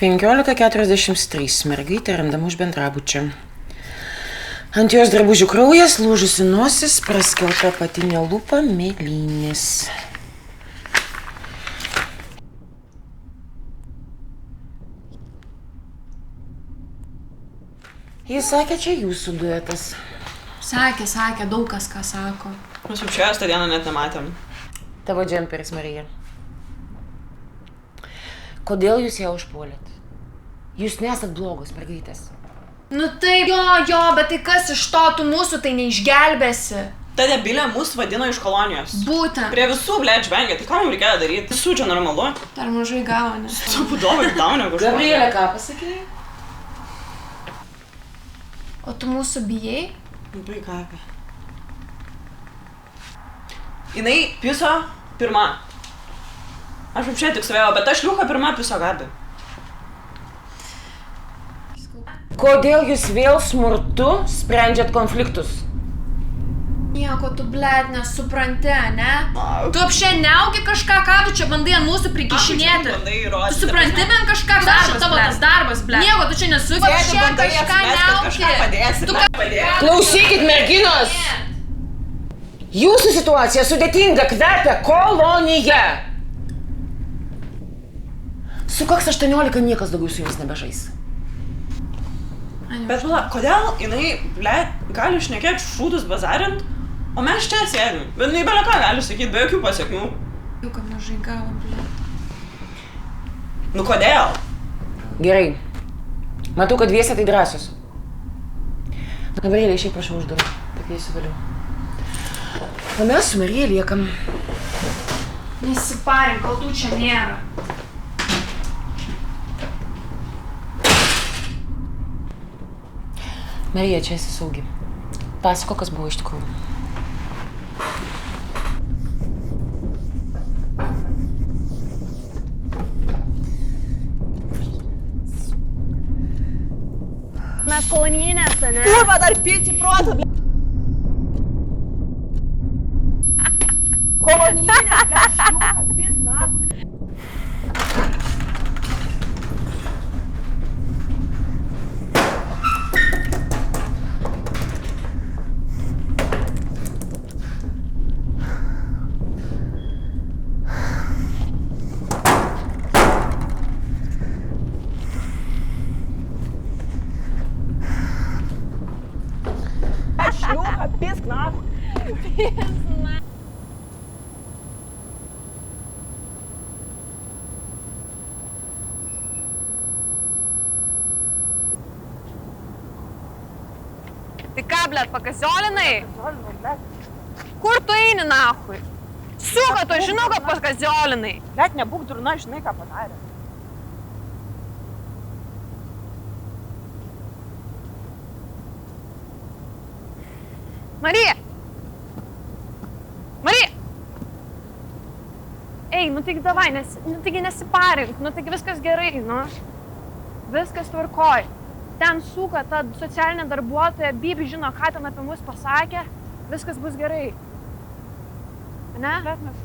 15:43. Mergaitė randama už bendrabučio. Ant jos drabužių kraujas, lūžusi nosis, praskelta apatinė lūpa, mėlynis. Jis sakė, čia jūsų duetas. Sakė, daug kas ką sako. Mes jau čia tą dieną net nematėm. Tavo džemperis, Marija. Kodėl jūs ją užpuolėt? Jūs nesat blogos mergaitės. Nu taip, jo, bet tai kas iš to, tu mūsų tai neišgelbėsi. Ta debilė mūsų vadino iš kolonijos. Būtent. Prie visų, blėt, žvengia, tai ką mums reikėjo daryti? Visų čia normalu. Dar mažai gavo, nes... Tu būdovai daunė kažko. Gabrielė, ką pasakėjai? O tu mūsų bijai? Labai kaka. Jinai piso pirma. Aš kaip čia tik savėjau, bet aš liuka pirma piso Gabi. Kodėl jūs vėl smurtu sprendžiat konfliktus? Nieko tu, blėt, nesupranti, ne? Tu apšieniaugi kažką, ką tu čia bandai ant mūsų prikišinėti? Tu supranti bent kažką, kas čia tavo tas darbas, blėt? Nieko, tu čia nesugebėsi. Kažką neauki. Klausykit, merginos! Jūsų situacija sudėtinga, kvepia kolonija. Sukaks 18, niekas daugiau su jums nebežais. Bet pala, kodėl jinai, blėt, gali šnekėt šūdus bazarint, o mes čia sėdim? Bet jinai belė ką gali sakyti, be jokių pasiekmių. Jau ką mažai gavo, blėt. Nu kodėl? Gerai. Matau, kad dviese tai drąsios. Gabrielė, išeik prašau už durų. Taip eisiu vėliau. O mes su Marija liekam. Nesiparink, kol tų čia nėra. Marija, čia esi saugi. Pasako, kas buvo iš tikrųjų. Mes kolonijinės, ne? Kurva, dar pilsi protą, blėt. Kolonijinės, blėt, šliuka, pis, na. Šliuka, pisk, nahui. Tai ką, blėt, pakaziolinai? Kur tu eini, nahui? Suka, tu žinau, kad pakaziolinai. Blėt, nebūk durna, žinai, ką padarė. Marija! Marija! Ei, nu taigi davai, nu taigi nesiparink, nu taigi viskas gerai, nu. Viskas tvarkoj. Ten suka ta socialinė darbuotoja, Bibi žino, ką ten apie mus pasakė, viskas bus gerai. Ne? Bet mes